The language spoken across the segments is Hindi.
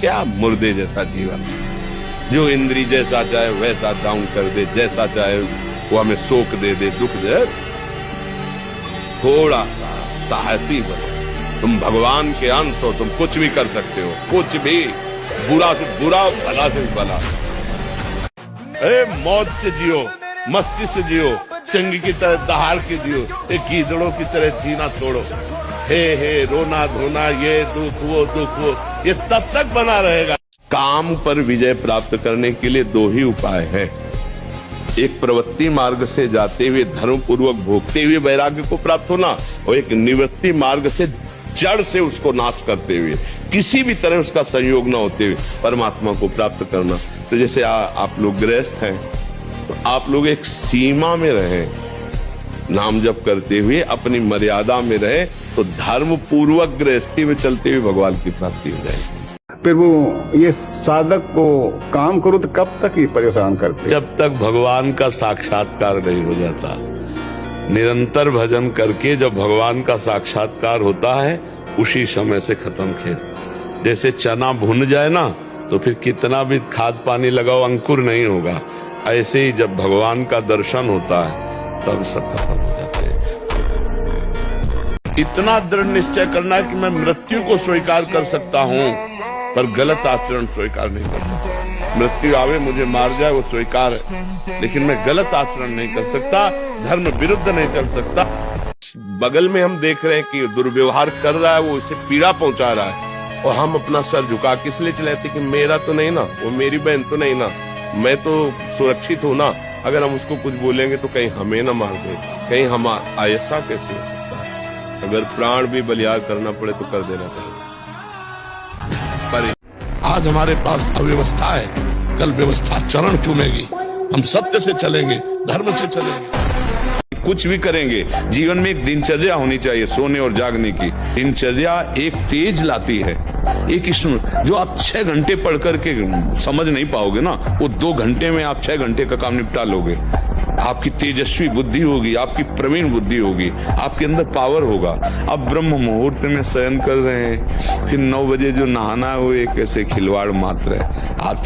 क्या मुर्दे जैसा जीवन, जो इंद्री जैसा चाहे वैसा डाउन कर दे, जैसा चाहे वो हमें शोक दे दे, दुख दे। थोड़ा सा साहसी बनो, तुम भगवान के अंश हो, तुम कुछ भी कर सकते हो, कुछ भी, बुरा से बुरा, भला से भला। मौज से जियो, मस्ती से जियो, सिंह की तरह दहाड़ के जियो, एक गीदड़ों की तरह जीना छोड़ो। हे रोना धोना, ये दुख वो, ये तब तक बना रहेगा। काम पर विजय प्राप्त करने के लिए दो ही उपाय है, एक प्रवृत्ति मार्ग से जाते हुए धर्म पूर्वक भोगते हुए वैराग्य को प्राप्त होना, और एक निवृत्ति मार्ग से जड़ से उसको नाश करते हुए, किसी भी तरह उसका संयोग न होते हुए परमात्मा को प्राप्त करना। तो जैसे आप लोग गृहस्थ हैं, तो आप लोग एक सीमा में रहें, नाम जप करते हुए अपनी मर्यादा में रहें, तो धर्म पूर्वक गृहस्थी में चलते हुए भगवान की प्राप्ति हो जाएगी। फिर वो ये साधक को काम करो तो कब तक ये परेशान करते? जब तक भगवान का साक्षात्कार नहीं हो जाता। निरंतर भजन करके जब भगवान का साक्षात्कार होता है, उसी समय से खत्म खेल। जैसे चना भुन जाए ना, तो फिर कितना भी खाद पानी लगाओ अंकुर नहीं होगा। ऐसे ही जब भगवान का दर्शन होता है, तब सब खत्म हो जाते हैं। इतना दृढ़ निश्चय करना है कि मैं मृत्यु को स्वीकार कर सकता हूँ, पर गलत आचरण स्वीकार नहीं कर सकता। मृत्यु आवे मुझे मार जाए वो स्वीकार है, लेकिन मैं गलत आचरण नहीं कर सकता, धर्म विरुद्ध नहीं चल सकता। बगल में हम देख रहे हैं कि दुर्व्यवहार कर रहा है, वो उसे पीड़ा पहुंचा रहा है, और हम अपना सर झुका किस लिए चलाते कि मेरा तो नहीं ना, वो मेरी बहन तो नहीं ना, मैं तो सुरक्षित हूं ना। अगर हम उसको कुछ बोलेंगे तो कहीं हमें ना मार दे, कहीं हम ऐसा कैसे हो सकता है? अगर प्राण भी बलियार करना पड़े तो कर देना चाहिए। पर आज हमारे पास अव्यवस्था है, कल व्यवस्था चरण चूमेगी। हम सत्य से चलेंगे, धर्म से चलेंगे, कुछ भी करेंगे। जीवन में एक दिनचर्या होनी चाहिए, सोने और जागने की। दिनचर्या एक तेज लाती है, एक इसमें जो आप 6 घंटे पढ़ करके समझ नहीं पाओगे ना, वो 2 घंटे में आप 6 घंटे का काम निपटा लोगे। आपकी तेजस्वी बुद्धि होगी, आपकी प्रवीण बुद्धि होगी, आपके अंदर पावर होगा। अब ब्रह्म मुहूर्त में शयन कर रहे हैं, फिर 9 बजे जो नहाना है वो एक ऐसे खिलवाड़ मात्र है। आप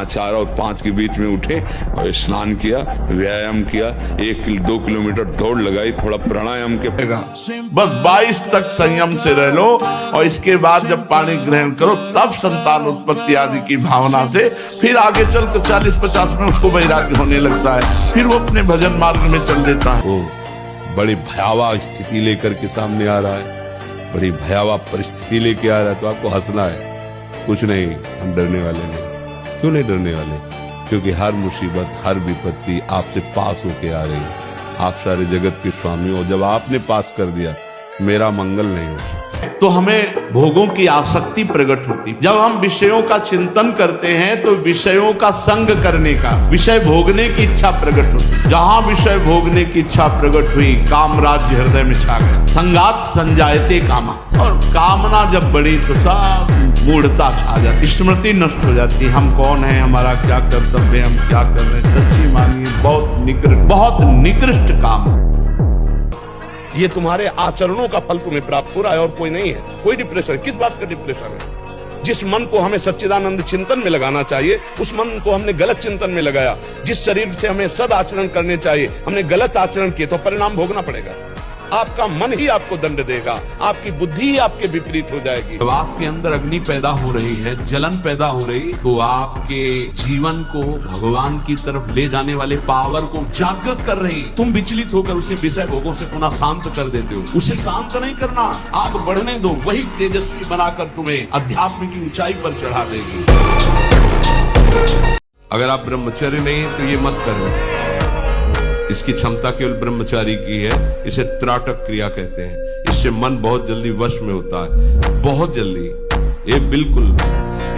4 और 5 के बीच में उठे और स्नान किया, व्यायाम किया, 1-2 किलोमीटर दौड़ लगाई, थोड़ा प्राणायाम के बस 22 तक संयम से रह लो, और इसके बाद जब पानी ग्रहण करो तब संतान उत्पत्ति आदि की भावना से फिर आगे चलकर 40-50 में उसको वैराग्य होने लगता है, फिर वो अपने भजन मार्ग में चल देता है। वो बड़ी भयावह स्थिति लेकर के सामने आ रहा है, बड़ी भयावह परिस्थिति लेके आ रहा है, तो आपको हंसना है। कुछ नहीं, हम डरने वाले नहीं। क्यों नहीं डरने वाले? क्योंकि हर मुसीबत, हर विपत्ति आपसे पास होके आ रही है। आप सारे जगत के स्वामी हो, जब आपने पास कर दिया, मेरा मंगल नहीं हो। तो हमें भोगों की आसक्ति प्रकट होती। जब हम विषयों का चिंतन करते हैं तो विषयों का संग करने का, विषय भोगने की इच्छा प्रकट होती। जहां विषय भोगने की इच्छा प्रकट हुई, काम राज्य हृदय में छा गया। संगात संजायते कामा, और कामना जब बढ़ी तो सब मूढ़ता छा जाती, स्मृति नष्ट हो जाती। हम कौन है, हमारा क्या कर्तव्य, हम क्या कर रहे हैं, सच्ची मानिए बहुत निकृष्ट काम। ये तुम्हारे आचरणों का फल तुम्हें प्राप्त हो रहा है, और कोई नहीं है। कोई डिप्रेशन, किस बात का डिप्रेशन है? जिस मन को हमें सच्चिदानंद चिंतन में लगाना चाहिए, उस मन को हमने गलत चिंतन में लगाया। जिस शरीर से हमें सद आचरण करने चाहिए, हमने गलत आचरण किए, तो परिणाम भोगना पड़ेगा। आपका मन ही आपको दंड देगा, आपकी बुद्धि ही आपके विपरीत हो जाएगी। जब आपके अंदर अग्नि पैदा हो रही है, जलन पैदा हो रही, तो आपके जीवन को भगवान की तरफ ले जाने वाले पावर को जागृत कर रही। तुम विचलित होकर उसे विषय भोगों से पुनः शांत कर देते हो। उसे शांत नहीं करना, आग बढ़ने दो, वही तेजस्वी बनाकर तुम्हें अध्यात्म की ऊंचाई पर चढ़ा देगी। अगर आप ब्रह्मचर्य नहीं है तो ये मत करो। इसकी क्षमता केवल ब्रह्मचारी की है। इसे त्राटक क्रिया कहते हैं। इससे मन बहुत जल्दी वश में होता है, बहुत जल्दी। ये बिल्कुल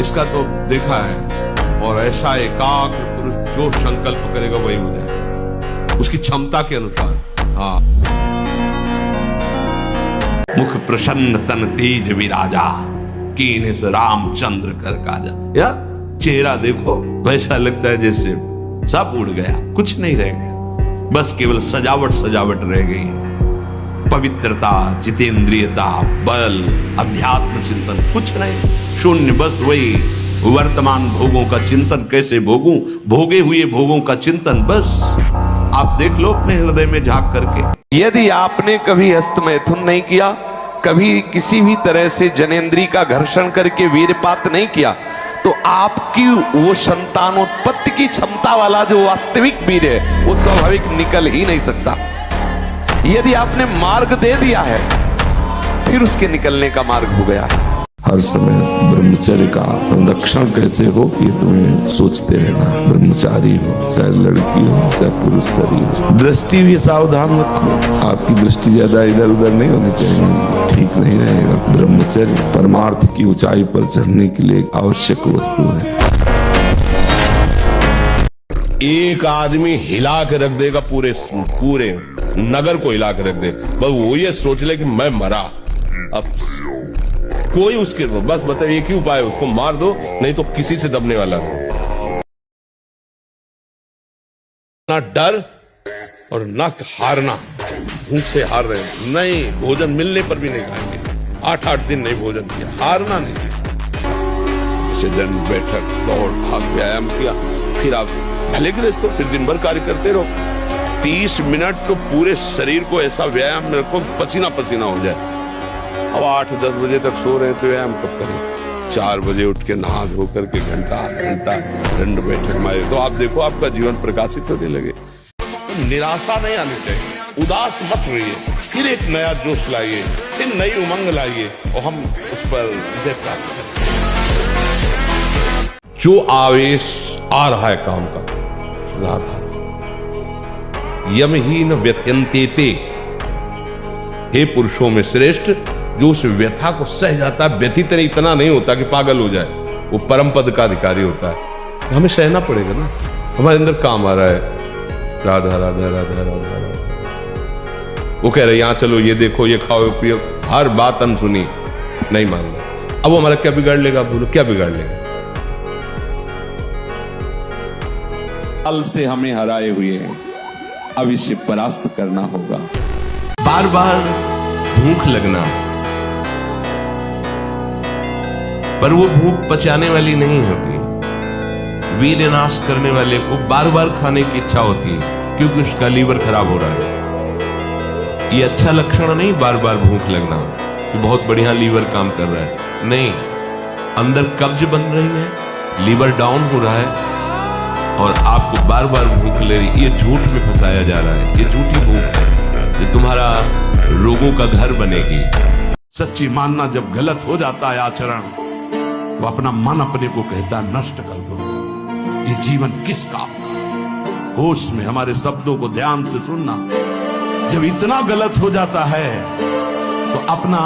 इसका तो देखा है, और ऐसा एकाग्र पुरुष जो संकल्प करेगा वही हो जाएगा, उसकी क्षमता के अनुसार। हाँ, मुख प्रसन्न तन तेज विराजा, कीने से रामचंद्र कर काजा। या चेहरा देखो, वैसा लगता है जैसे सब उड़ गया, कुछ नहीं रह गया, बस केवल सजावट रह गई है। पवित्रता, जितेंद्रियता, बल, अध्यात्म चिंतन, कुछ नहीं, शून्य। बस वही वर्तमान भोगों का चिंतन, कैसे भोगूं, भोगे हुए भोगों का चिंतन। बस आप देख लो अपने हृदय में झांक करके। यदि आपने कभी हस्तमैथुन नहीं किया, कभी किसी भी तरह से जनेंद्री का घर्षण करके वीरपात नहीं किया, तो आपकी वो संतानोत्पत्ति की क्षमता वाला जो वास्तविक वीर है वो स्वाभाविक निकल ही नहीं सकता। यदि आपने मार्ग दे दिया है, फिर उसके निकलने का मार्ग हो गया है। हर समय ब्रह्मचर्य का संरक्षण कैसे हो, ये तुम्हें सोचते रहना। ब्रह्मचारी हो, चाहे लड़की हो, चाहे पुरुष शरीर हो, दृष्टि भी सावधान रखो। आपकी दृष्टि ज्यादा इधर उधर नहीं होनी चाहिए, ठीक नहीं रहेगा। ब्रह्मचर्य परमार्थ की ऊंचाई पर चढ़ने के लिए आवश्यक वस्तु है। एक आदमी हिला के रख देगा, पूरे नगर को हिला के रख दे, बस वो ये सोच ले कि मैं मरा। अब कोई उसके बस बताइए क्यों उपाय, उसको मार दो, नहीं तो किसी से दबने वाला नहीं। ना डर और ना हारना, भूख से हार रहे हैं, नहीं भोजन मिलने पर भी नहीं खाएंगे, 8-8 दिन नहीं भोजन किया, हारना नहीं सीखा। जैसे दंड बैठक, दौड़ भाग, व्यायाम किया, फिर आप भले गृहस्थ हो, फिर दिन भर कार्य करते रहो। 30 मिनट तो पूरे शरीर को ऐसा व्यायाम में रखो, पसीना पसीना हो जाए। अब 8-10 बजे तक सो रहे तो व्यायाम कब करें? 4 बजे उठ के नहा धो करके घंटा दंड बैठक मारे, तो आप देखो आपका जीवन प्रकाशित होने लगे। निराशा नहीं आनी चाहिए, उदास मत रहिए, फिर एक नया जोश लाइए, फिर नई उमंग लाइए और हम उस पर विजय प्राप्त करें। जो आवेश आ रहा है काम का, राधा यम ही न व्यथ्यन्ते, हे पुरुषों में श्रेष्ठ, जो उस व्यथा को सह जाता है, व्यथित नहीं, इतना नहीं होता कि पागल हो जाए, वो परम पद का अधिकारी होता है। हमें सहना पड़ेगा ना, हमारे अंदर काम आ रहा है, राधा राधा राधा राधा राधा। वो कह रहे यहां चलो, ये देखो, ये खाओ पियो, हर बात अनसुनी, नहीं मान रहा। अब वो हमारा क्या बिगाड़ लेगा? बोलो क्या बिगाड़ लेगा? काल से हमें हराए हुए अब इसे परास्त करना होगा। बार बार भूख लगना, पर वो भूख पचाने वाली नहीं होती। वीर नाश करने वाले को बार बार खाने की इच्छा होती है, क्योंकि उसका लीवर खराब हो रहा है। ये अच्छा लक्षण नहीं, बार बार भूख लगना कि बहुत बढ़िया लीवर काम कर रहा है, नहीं, अंदर कब्ज बन रही है, लीवर डाउन हो रहा है और आपको बार बार भूख ले रही। ये झूठ में फंसाया जा रहा है, ये झूठी भूख है, ये तुम्हारा रोगों का घर बनेगी। सच्ची मानना जब गलत हो जाता है आचरण, तो अपना मन अपने को कहता नष्ट कर दो, ये जीवन किस काम का? होश में हमारे शब्दों को ध्यान से सुनना। जब इतना गलत हो जाता है तो अपना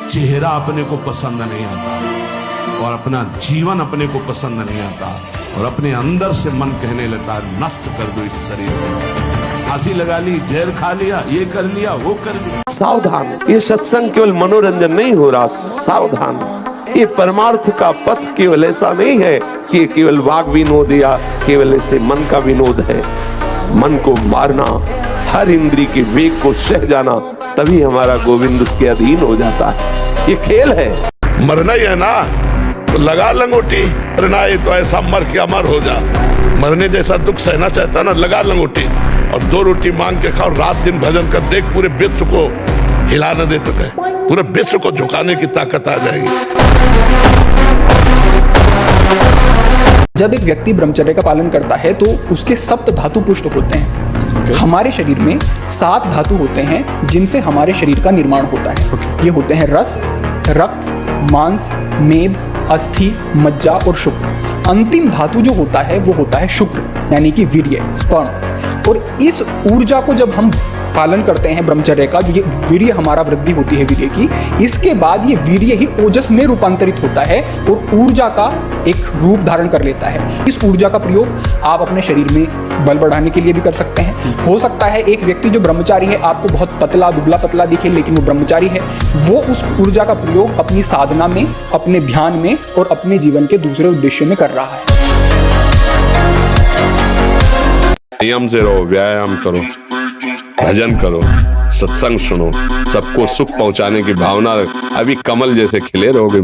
चेहरा अपने को पसंद नहीं आता और अपना जीवन अपने को पसंद नहीं आता और अपने अंदर से मन कहने लगता है नष्ट कर दो इस शरीर को। फांसी लगा ली, जहर खा लिया, ये कर लिया, वो कर लिया। सावधान, ये सत्संग केवल मनोरंजन नहीं हो रहा, सावधान। ये परमार्थ का पथ केवल ऐसा नहीं है कि केवल वाग विनोद या केवल ऐसे मन का विनोद है। मन को मारना, हर इंद्री के वेग को सह जाना, तभी हमारा गोविंद उसके अधीन हो जाता है। ये खेल है। मरना ही है ना, तो लगा लंगोटी, मरना है तो ऐसा मर के अमर हो जा। मरने जैसा दुख सहना चाहता ना, लगा लंगोटी और 2 रोटी मांग के खाओ, रात दिन भजन कर, देख पूरे विश्व को हिला न देते थे, पूरे विश्व को झुकाने की ताकत आ जाएगी। जब एक व्यक्ति ब्रह्मचर्य का पालन करता है तो उसके सप्त धातु पुष्ट होते हैं। हमारे शरीर में 7 धातु होते हैं जिनसे हमारे शरीर का निर्माण होता है। ये होते हैं रस, रक्त, मांस, मेद, अस्थि, मज्जा और शुक्र। अंतिम धातु जो होता है वो होता है शुक्र, यानी कि वीर्य, स्पर्म। और इस ऊर्जा को जब हम पालन करते हैं ब्रह्मचर्य का, जो ये वीर्य हमारा वृद्धि होती है वीर्य की, इसके बाद ये वीर्य ही ओजस में रूपांतरित होता है और ऊर्जा का एक रूप धारण कर लेता है। इस ऊर्जा का प्रयोग आप अपने शरीर में बल बढ़ाने के लिए भी कर सकते हैं। हो सकता है एक व्यक्ति जो ब्रह्मचारी है, आपको बहुत पतला दुबला पतला दिखे, लेकिन वो ब्रह्मचारी है, वो उस ऊर्जा का प्रयोग अपनी साधना में, अपने ध्यान में और अपने जीवन के दूसरे उद्देश्यों में कर रहा है। नियम से रहो, व्यायाम करो, भजन करो, सत्संग सुनो, सबको सुख पहुंचाने की भावना रख, अभी कमल जैसे खिले रहोगे।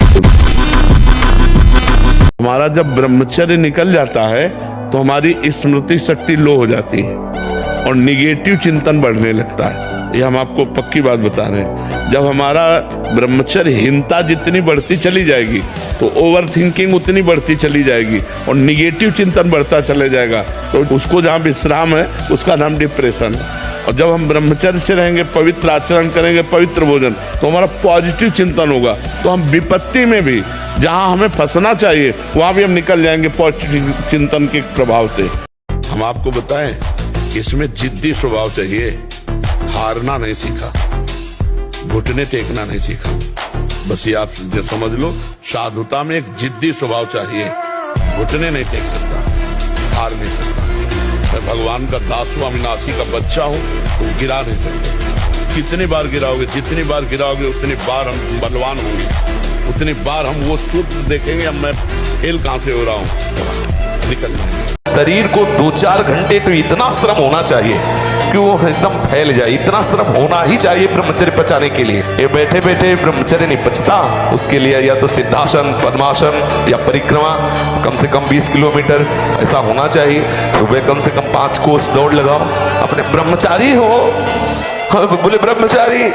हमारा जब ब्रह्मचर्य निकल जाता है तो हमारी स्मृति शक्ति लो हो जाती है और निगेटिव चिंतन बढ़ने लगता है। ये हम आपको पक्की बात बता रहे हैं। जब हमारा ब्रह्मचर्यहीनता जितनी बढ़ती चली जाएगी तो ओवर थिंकिंग उतनी बढ़ती चली जाएगी और निगेटिव चिंतन बढ़ता चले जाएगा, तो उसको जहाँ विश्राम है उसका नाम डिप्रेशन है। और जब हम ब्रह्मचर्य से रहेंगे, पवित्र आचरण करेंगे, पवित्र भोजन, तो हमारा पॉजिटिव चिंतन होगा, तो हम विपत्ति में भी जहाँ हमें फंसना चाहिए वहाँ भी हम निकल जाएंगे पॉजिटिव चिंतन के प्रभाव से। हम आपको बताएं, इसमें जिद्दी स्वभाव चाहिए, हारना नहीं सीखा, घुटने टेकना नहीं सीखा। बस ये आप समझ लो, साधुता में एक जिद्दी स्वभाव चाहिए, घुटने नहीं टेक सकता, हार नहीं सकता। मैं भगवान का दास हूं, अविनाशी का बच्चा हूं, तो गिरा नहीं सकते। कितनी बार गिराओगे, जितनी बार गिराओगे उतनी बार हम बलवान होंगे, उतनी बार हम वो सूत्र देखेंगे, अब मैं फेल कहां से हो रहा हूं, निकल जाएंगे। शरीर को 2-4 घंटे तो इतना श्रम होना चाहिए कि वो एकदम फैल जाए, इतना श्रम होना ही चाहिए ब्रह्मचर्य पचाने के लिए। ये बैठे बैठे ब्रह्मचर्य नहीं पचता, उसके लिए या तो सिद्धासन, पद्मासन या परिक्रमा कम से कम 20 किलोमीटर ऐसा होना चाहिए। सुबह कम से कम 5 कोस दौड़ लगाओ। अपने ब्रह्मचारी हो, बोले ब्रह्मचारी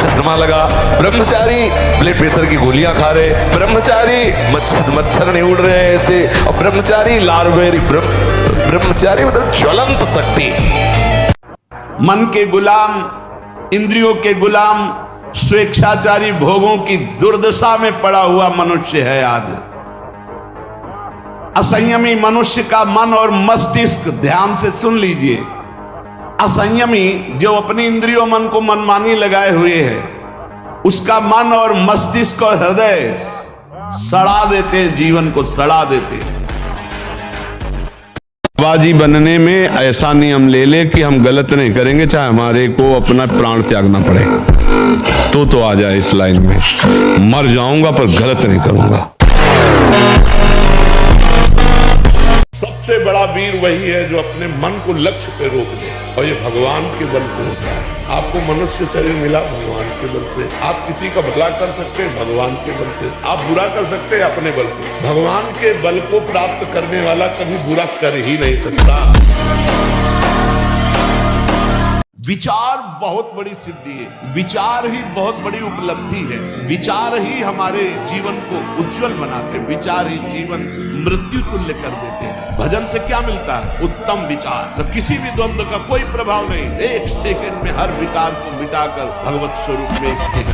चश्मा लगा, ब्रह्मचारी ब्लड प्रेशर की गोलियां खा रहे, ब्रह्मचारी मच्छर नहीं उड़ रहे ऐसे, और ब्रह्मचारी लारवेरी, ब्रह्मचारी मतलब ज्वलंत शक्ति। मन के गुलाम, इंद्रियों के गुलाम, स्वेच्छाचारी भोगों की दुर्दशा में पड़ा हुआ मनुष्य है आज। असंयमी मनुष्य का मन और मस्तिष्क, ध्यान से सुन लीजिए, असंयमी जो अपनी इंद्रियों मन को मनमानी लगाए हुए है, उसका मन और मस्तिष्क और हृदय सड़ा देते हैं, जीवन को सड़ा देते हैं। बाजी बनने में ऐसा नियम ले ले कि हम गलत नहीं करेंगे, चाहे हमारे को अपना प्राण त्यागना पड़े, तो आ जाए इस लाइन में, मर जाऊंगा पर गलत नहीं करूंगा। सबसे बड़ा वीर वही है जो अपने मन को लक्ष्य पे रोक दे, और ये भगवान के बल से होता है। आपको मनुष्य शरीर मिला भगवान के बल से। आप किसी का भला कर सकते हैं भगवान के बल से, आप बुरा कर सकते हैं अपने बल से। भगवान के बल को प्राप्त करने वाला कभी बुरा कर ही नहीं सकता। विचार बहुत बड़ी सिद्धि है, विचार ही बहुत बड़ी उपलब्धि है, विचार ही हमारे जीवन को उज्जवल बनाते हैं, विचार ही जीवन मृत्यु तुल्य कर देते हैं। भजन से क्या मिलता है? उत्तम विचार, तो किसी भी द्वंद्व का कोई प्रभाव नहीं, 1 सेकंड में हर विकार को मिटाकर भगवत स्वरूप में स्थित।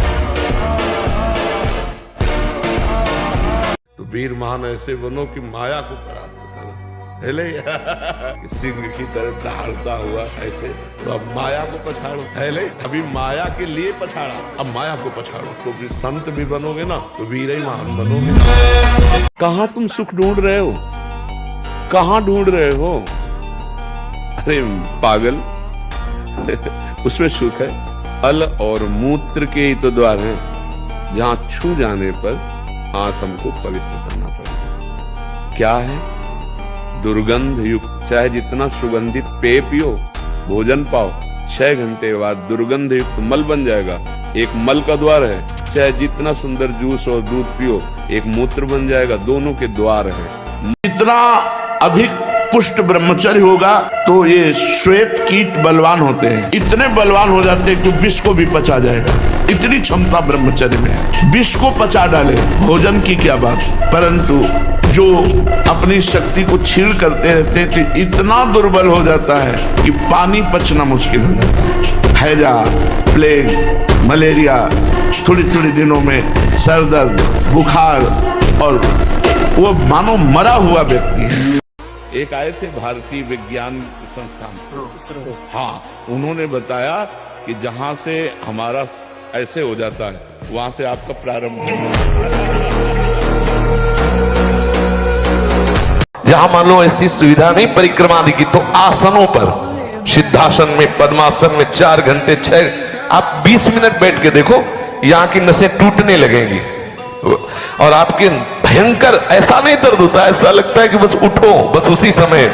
तो वीर महान ऐसे बनो कि माया को परास्त करो। हेले सिंह की तरह दहाड़ता हुआ ऐसे, तो अब माया को पछाड़ो। हेले अभी माया के लिए पछाड़ा, अब माया को पछाड़ो, तो भी संत भी बनोगे ना, तो वीर ही महान बनोगे। कहाँ तुम सुख ढूंढ रहे हो, कहाँ ढूंढ रहे हो? अरे पागल उसमें सुख है, अल और मूत्र के ही तो द्वार हैं, जहां छू जाने पर आंख हमको पवित्र करना पड़ेगा। क्या है? दुर्गंध युक्त, चाहे जितना सुगंधित पेय पियो, भोजन पाओ, 6 घंटे बाद दुर्गंध युक्त मल बन जाएगा। एक मल का द्वार है, चाहे जितना सुंदर जूस और दूध पियो, एक मूत्र बन जाएगा। दोनों के द्वार हैं। जितना अधिक पुष्ट ब्रह्मचर्य होगा तो ये श्वेत कीट बलवान होते हैं, इतने बलवान हो जाते हैं कि विष को भी पचा जाएगा। इतनी क्षमता ब्रह्मचर्य में है, विष को पचा डाले, भोजन की क्या बात। परंतु जो अपनी शक्ति को छीण करते रहते हैं तो इतना दुर्बल हो जाता है कि पानी पचना मुश्किल हो जाता है। हैजा, प्लेग, मलेरिया, थोड़ी थोड़ी दिनों में सर दर्द, बुखार, और वो मानो मरा हुआ व्यक्ति है। एक आए थे भारतीय विज्ञान संस्थान, हाँ, उन्होंने बताया कि जहां से हमारा ऐसे हो जाता है वहां से आपका प्रारंभ। जहां मान लो ऐसी सुविधा नहीं परिक्रमा आदि की, तो आसनों पर, सिद्धासन में, पद्मासन में 4 घंटे 6, आप 20 मिनट बैठ के देखो, यहाँ की नसें टूटने लगेंगी और आपके भयंकर ऐसा नहीं दर्द होता, ऐसा लगता है कि बस उठो, बस उसी समय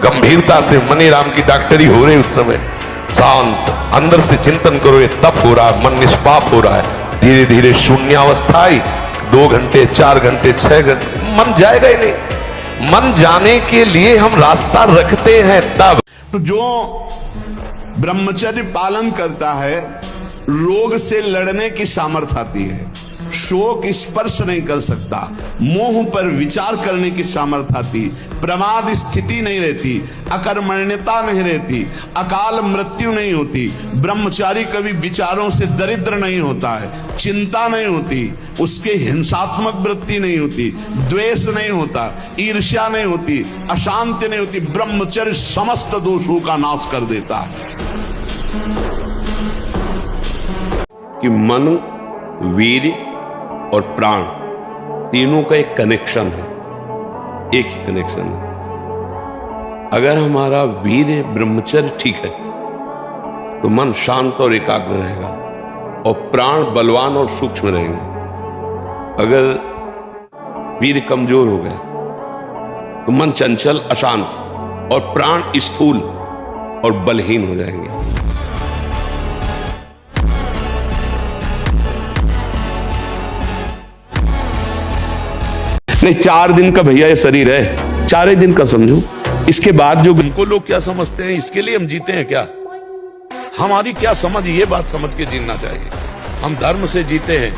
गंभीरता से मनीराम की डॉक्टरी हो रही उस समय, शांत, अंदर से चिंतन करो, ये तप हो रहा है, मन निष्पाप हो रहा है। धीरे धीरे शून्यावस्था आई, 2 घंटे 4 घंटे 6 घंटे, मन जाएगा ही नहीं। मन जाने के लिए हम रास्ता रखते हैं तब। तो जो ब्रह्मचर्य पालन करता है, रोग से लड़ने की सामर्थ्य आती है, शोक स्पर्श नहीं कर सकता, मोह पर विचार करने की सामर्थ्य आती, प्रमाद स्थिति नहीं रहती, अकर्मण्यता नहीं रहती, अकाल मृत्यु नहीं होती, ब्रह्मचारी कभी विचारों से दरिद्र नहीं होता है, चिंता नहीं होती, उसके हिंसात्मक वृत्ति नहीं होती, द्वेष नहीं होता, ईर्ष्या नहीं होती, अशांति नहीं होती। ब्रह्मचर्य समस्त दोषों का नाश कर देता है। कि मन, वीर और प्राण तीनों का एक कनेक्शन है, एक ही कनेक्शन है। अगर हमारा वीर ब्रह्मचर्य ठीक है तो मन शांत और एकाग्र रहेगा और प्राण बलवान और सूक्ष्म रहेंगे। अगर वीर कमजोर हो गया तो मन चंचल, अशांत और प्राण स्थूल और बलहीन हो जाएंगे। नहीं, 4 दिन का भैया ये शरीर है, 4 ही दिन का समझो। इसके बाद जो हमको लोग क्या समझते हैं, इसके लिए हम जीते हैं क्या? हमारी क्या समझ, ये बात समझ के जीना चाहिए। हम धर्म से जीते हैं,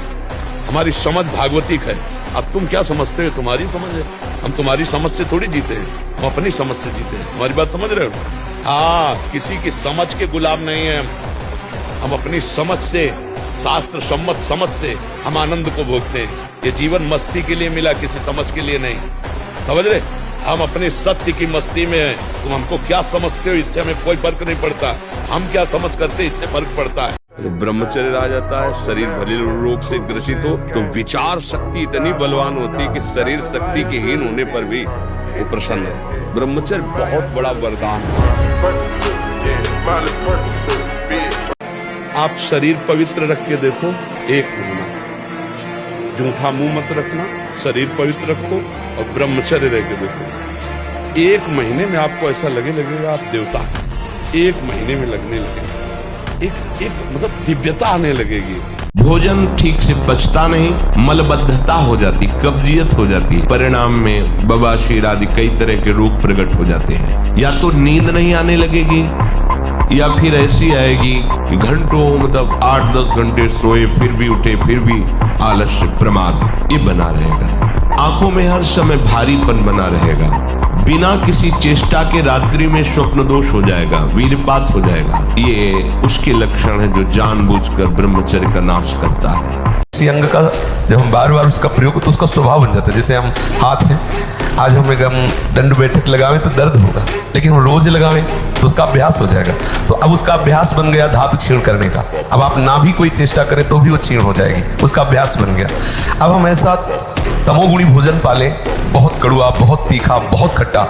हमारी समझ भागवतिक है। अब तुम क्या समझते हो, तुम्हारी समझ है, हम तुम्हारी समझ से थोड़ी जीते हैं, हम अपनी समझ से जीते हैं। हमारी बात समझ रहे हो? हाँ, किसी की समझ के गुलाम नहीं है हम अपनी समझ से, शास्त्र सम्मत समझ से हम आनंद को भोगते हैं। ये जीवन मस्ती के लिए मिला, किसी समझ के लिए नहीं, समझ रहे? हम अपने सत्य की मस्ती में हैं। तुम हमको क्या समझते हो, इससे हमें कोई फर्क नहीं पड़ता। हम क्या समझ करते, इससे फर्क पड़ता है। ब्रह्मचर्य आ जाता है, शरीर भले रोग से ग्रसित हो तो विचार शक्ति इतनी बलवान होती है कि शरीर शक्ति के हीन होने पर भी वो प्रसन्न है। ब्रह्मचर्य बहुत बड़ा वरदान है। आप शरीर पवित्र रख के देखो, 1 महीना झूठा मुंह मत रखना, शरीर पवित्र रखो और ब्रह्मचर्य रह के देखो। 1 महीने में आपको ऐसा लगेगा आप देवता हैं। 1 महीने में लगने लगेगा, एक मतलब दिव्यता आने लगेगी। भोजन ठीक से पचता नहीं, मलबद्धता हो जाती, कब्जियत हो जाती है, परिणाम में बवासीर आदि कई तरह के रोग प्रकट हो जाते हैं। या तो नींद नहीं आने लगेगी या फिर ऐसी आएगी कि घंटों मतलब 8-10 घंटे सोए फिर भी उठे, फिर भी आलस्य, प्रमाद ये बना रहेगा। आंखों में हर समय भारीपन बना रहेगा, बिना किसी चेष्टा के रात्रि में स्वप्न दोष हो जाएगा, वीरपात हो जाएगा। ये उसके लक्षण है जो जानबूझकर ब्रह्मचर्य का नाश करता है। किसी अंग का जब हम बार बार उसका प्रयोग तो उसका स्वभाव बन जाता है। जैसे हम हाथ है, आज हम दंड बैठक लगावें तो दर्द होगा, लेकिन हम रोज लगावें तो उसका अभ्यास हो जाएगा। तो अब उसका अभ्यास बन गया धातु क्षीण करने का। अब आप ना भी कोई चेष्टा करें तो भी वो क्षीण हो जाएगी, उसका अभ्यास बन गया। अब हम ऐसा तमोगुणी भोजन पाले, बहुत कड़वा, बहुत तीखा, बहुत खट्टा,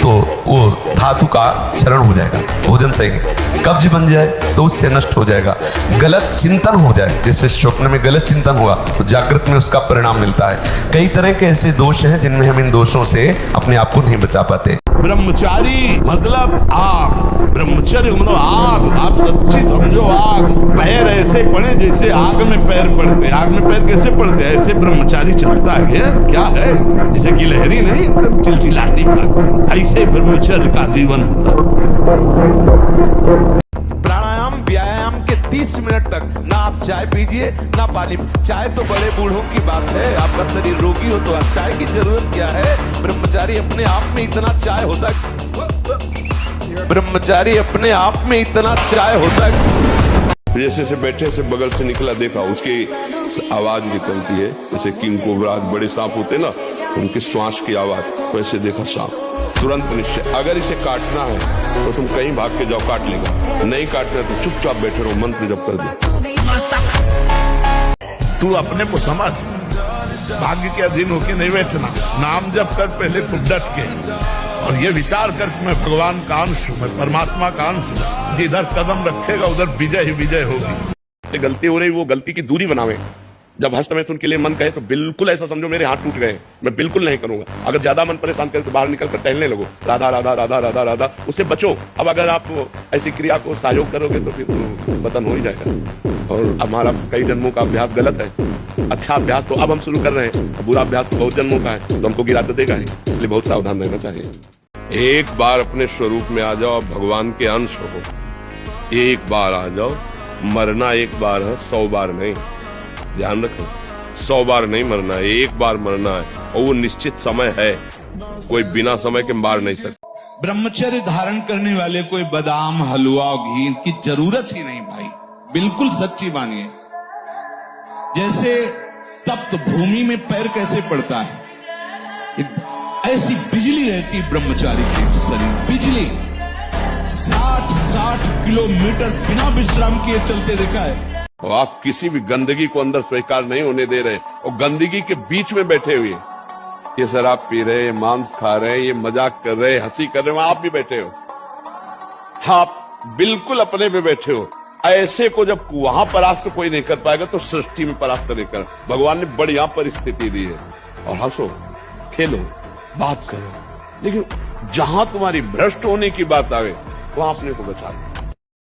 तो वो धातु का क्षरण हो जाएगा, भोजन सही नहीं। कब्ज बन जाए तो उससे नष्ट हो जाएगा। गलत चिंतन हो जाए, जैसे स्वप्न में गलत चिंतन हुआ तो जागृत में उसका परिणाम मिलता है। कई तरह के ऐसे दोष हैं जिनमें हम इन दोषों से अपने आप को नहीं बचा पाते। ब्रह्मचारी मतलब आग, ब्रह्मचर्य मतलब आग। आप सच्ची समझो, आग। पैर ऐसे पड़े जैसे आग में पैर पड़ते। आग में पैर कैसे पड़ते? ऐसे ब्रह्मचारी चलता है, क्या है? जैसे गिलहरी नहीं एकदम चिलचिलाती भागती, ऐसे ब्रह्मचर्य का जीवन होता है। प्राणायाम व्यायाम के 30 मिनट तक ना आप चाय पीजिए ना पानी। चाय तो बड़े बूढ़ों की बात है, आपका शरीर रोगी हो तो आप चाय की जरूरत क्या है? ब्रह्मचारी अपने आप में इतना चाय होता है, ब्रह्मचारी अपने आप में इतना चाय होता है। जैसे से बैठे से बगल से निकला, देखा उसकी आवाज निकलती है जैसे किंग कोबरा बड़े सांप होते ना, उनके श्वास की आवाज, वैसे देखा सांप। तुरंत निश्चय, अगर इसे काटना है तो तुम कहीं भाग के जाओ, काट लेगा। नहीं काटना तो चुपचाप बैठे रहो, मंत्र जप कर दो। तू अपने को समझ, भाग्य के अधीन होके नहीं बैठना। नाम जप कर पहले खूब डट के, और ये विचार कर कि मैं भगवान का अंश हूं, मैं परमात्मा का अंश हूं। जिधर कदम रखेगा उधर विजय ही विजय होगी। गलती हो रही, वो गलती की दूरी बनावे, जब हस्तमैथुन के लिए मन कहे तो बिल्कुल ऐसा समझो मेरे हाथ टूट गए, मैं बिल्कुल नहीं करूंगा। अगर ज्यादा मन परेशान करे तो बाहर निकल कर टहलने लगो, राधा राधा राधा राधा राधा, उससे बचो। अब अगर आप ऐसी क्रिया को सहयोग करोगे तो फिर तो पतन हो ही जाएगा। और हमारा कई जन्मों का अभ्यास गलत है। अच्छा अभ्यास तो अब हम शुरू कर रहे हैं, बुरा अभ्यास तो बहुत जन्मों का है, तो हमको गिरा तो देगा ही, इसलिए बहुत सावधान रहना चाहिए। एक बार अपने स्वरूप में आ जाओ, भगवान के अंश हो। एक बार आ जाओ, मरना एक बार है, 100 बार नहीं। ध्यान रखो, 100 बार नहीं मरना है, एक बार मरना है, और वो निश्चित समय है, कोई बिना समय के मार नहीं सकता। ब्रह्मचर्य धारण करने वाले कोई बादाम हलवा घी की जरूरत ही नहीं भाई, बिल्कुल सच्ची मानिए। जैसे तप्त भूमि में पैर कैसे पड़ता है, ऐसी बिजली रहती ब्रह्मचारी के शरीर, बिजली 60 किलोमीटर बिना विश्राम किए चलते देखा है। और आप किसी भी गंदगी को अंदर स्वीकार नहीं होने दे रहे, और गंदगी के बीच में बैठे हुए, ये शराब पी रहे, मांस खा रहे, ये मजाक कर रहे, हंसी कर रहे, आप भी बैठे हो, आप बिल्कुल अपने पे बैठे हो। ऐसे को जब वहां परास्त कोई नहीं कर पाएगा तो सृष्टि में परास्त नहीं कर। भगवान ने बढ़िया परिस्थिति दी है, और हंसो, खेलो, बात करो, लेकिन जहां तुम्हारी भ्रष्ट होने की बात आवे वहां अपने को बचा लो।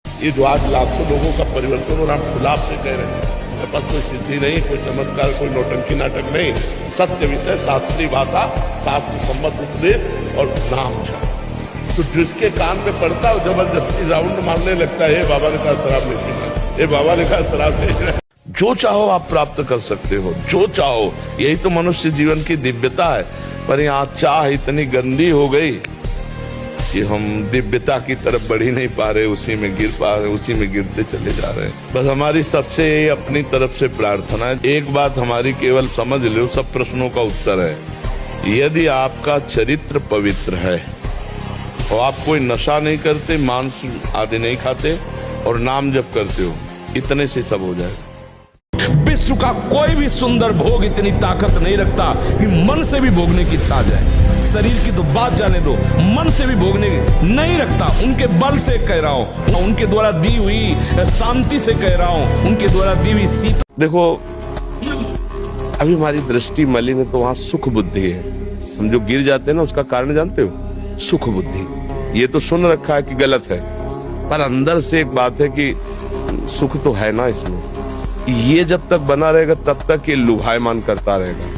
ये जो आज लाखों लोगों का परिवर्तन हो रहा है, खुलाब से कह रहे हैं, मेरे पास कोई सिद्धि नहीं, कोई चमत्कार, कोई नौटंकी नाटक नहीं, सत्य विषय, शास्त्रीय भाषा, शास्त्र सम्मत उपदेश और नाम जप। तो जिसके कान में पड़ता है जबरदस्ती राउंड मारने लगता है, बाबा ने कहा शराब नहीं पीना, ये बाबा ने कहा शराब नहीं पीना। जो चाहो आप प्राप्त कर सकते हो, जो चाहो, यही तो मनुष्य जीवन की दिव्यता है। पर यहाँ चाह इतनी गंदी हो गई कि हम दिव्यता की तरफ बढ़ ही नहीं पा रहे, उसी में गिर पा रहे, उसी में गिरते चले जा रहे हैं। बस हमारी सबसे अपनी तरफ से प्रार्थना है, एक बात हमारी केवल समझ लो, सब प्रश्नों का उत्तर है। यदि आपका चरित्र पवित्र है और आप कोई नशा नहीं करते, मांस आदि नहीं खाते और नाम जप करते हो, इतने से सब हो जाएगा। विश्व का कोई भी सुंदर भोग इतनी ताकत नहीं रखता कि मन से भी भोगने की इच्छा आ जाए। शरीर की तो बात जाने दो, मन से भी भोगने नहीं रखता। उनके बल से कह रहा हूं, उनके द्वारा दी हुई शांति से कह रहा हूं, उनके द्वारा दी हुई शीत। देखो, अभी हमारी दृष्टि मलिन है तो वहां सुख बुद्धि है। हम जो गिर जाते हैं ना, उसका कारण जानते हो? सुख बुद्धि। ये तो सुन रखा है कि गलत है, पर अंदर से एक बात है कि सुख तो है ना इसमें। ये जब तक बना रहेगा तब तक ये लुभायमान करता रहेगा।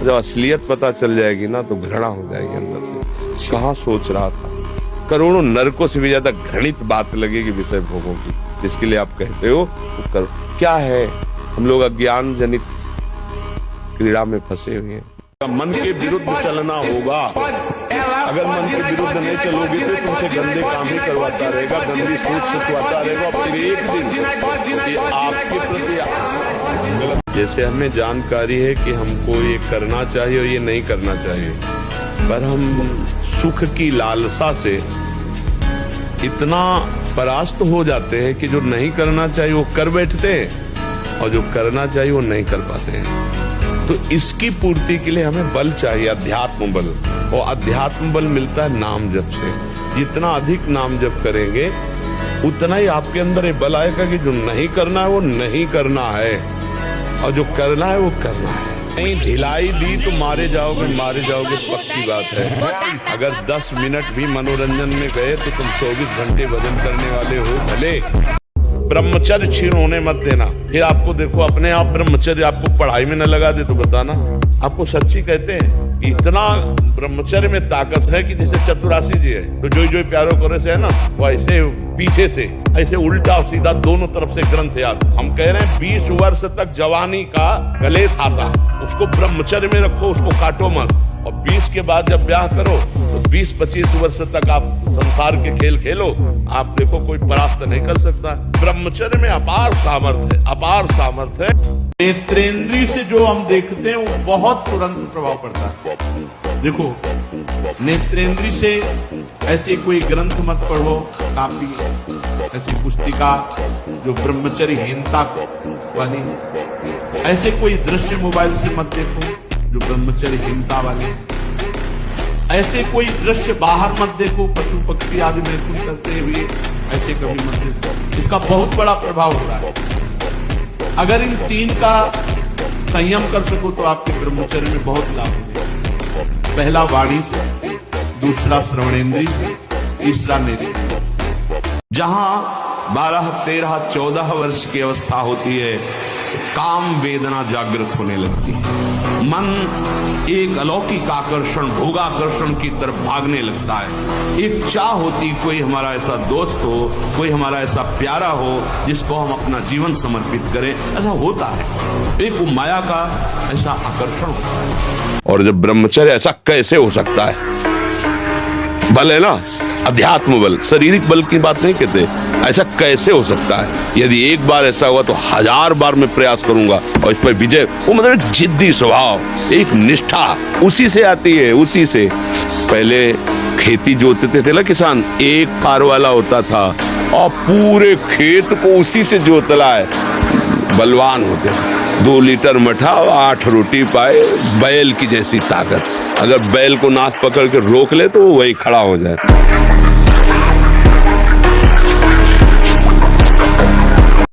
जब असलियत पता चल जाएगी ना तो घृणा हो जाएगी अंदर से। कहाँ सोच रहा था, करोड़ों नरकों से भी ज्यादा घृणित बात लगेगी विषय भोगों की, जिसके लिए आप कहते हो तो करो। क्या है, हम लोग अज्ञान जनित क्रीड़ा में फंसे हुए हैं। मन के विरुद्ध चलना होगा। अगर मन के विरुद्ध नहीं चलोगे तो तुमसे गंदे काम ही करवाता रहेगा, गंदी सोच सिखवाता रहेगा, और फिर एक दिन ये आपके प्रति गलत। जैसे हमें जानकारी है कि हमको ये करना चाहिए और ये नहीं करना चाहिए, पर हम सुख की लालसा से इतना परास्त हो जाते हैं कि जो नहीं करना चाहिए वो कर बैठते हैं, और जो करना चाहिए वो नहीं कर पाते हैं। तो इसकी पूर्ति के लिए हमें बल चाहिए, अध्यात्म बल, और अध्यात्म बल मिलता है नाम जप से। जितना अधिक नाम जप करेंगे उतना ही आपके अंदर ये बल आएगा कि जो नहीं करना है वो नहीं करना है, और जो करना है वो करना है। नहीं ढिलाई दी तो मारे जाओगे पक्की बात है। अगर 10 मिनट भी मनोरंजन में गए तो तुम 24 घंटे भजन करने वाले हो। भले ब्रह्मचर्य क्षीण होने मत देना। फिर आपको देखो अपने आप ब्रह्मचर्य आपको पढ़ाई में न लगा दे तो बताना। आपको सच्ची कहते हैं, इतना ब्रह्मचर्य में ताकत है कि जैसे चतुरासी जी है तो जो प्यारो करे से है ना, वो ऐसे पीछे से ऐसे उल्टा और सीधा दोनों तरफ से ग्रंथ याद। हम कह रहे हैं 20 वर्ष तक जवानी का गले था, उसको ब्रह्मचर्य में रखो, उसको काटो मत। और 20 के बाद जब ब्याह करो तो 20-25 वर्ष तक आप संसार के खेल खेलो, आप देखो कोई परास्त नहीं कर सकता। ब्रह्मचर्य में अपार सामर्थ्य है, अपार सामर्थ्य है। नेत्रेंद्री से जो हम देखते हैं वो बहुत तुरंत प्रभाव पड़ता है। देखो, नेत्रेंद्री से ऐसे कोई ग्रंथ मत पढ़ो, काफी ऐसी पुस्तिका जो ब्रह्मचर्यहीनता वाली है। ऐसे कोई दृश्य मोबाइल से मत देखो जो ब्रह्मचर्यहीनता वाले। ऐसे कोई दृश्य बाहर मत देखो, पशु पक्षी आदि मैथुन करते हुए, ऐसे कभी मत देखो। इसका बहुत बड़ा प्रभाव होता है। अगर इन 3 का संयम कर सको तो आपके ब्रह्मचर्य में बहुत लाभ होगा। पहला वाणी से, दूसरा श्रवणेंद्रिय से, तीसरा नेत्र। जहां 12, 13, 14 वर्ष की अवस्था होती है, काम वेदना जागृत होने लगती है। मन एक अलौकिक आकर्षण, भोगाकर्षण की तरफ भागने लगता है। एक चाह होती कोई हमारा ऐसा दोस्त हो, कोई हमारा ऐसा प्यारा हो जिसको हम अपना जीवन समर्पित करें। ऐसा होता है, एक माया का ऐसा आकर्षण होता है। और जब ब्रह्मचर्य, ऐसा कैसे हो सकता है? बल है ना, अध्यात्म बल, शारीरिक बल की बात नहीं कहते। ऐसा कैसे हो सकता है? यदि एक बार ऐसा हुआ तो 1000 बार मैं प्रयास करूंगा और इस पर विजय। वो मतलब एक जिद्दी स्वभाव, एक निष्ठा उसी से आती है, उसी से। पहले खेती जोतते थे ना किसान, एक फार वाला होता था और पूरे खेत को उसी से जोतला है। बलवान होते, 2 लीटर मठा और 8 रोटी पाए, बैल की जैसी ताकत। अगर बैल को नाक पकड़ के रोक ले तो वो वही खड़ा हो जाए।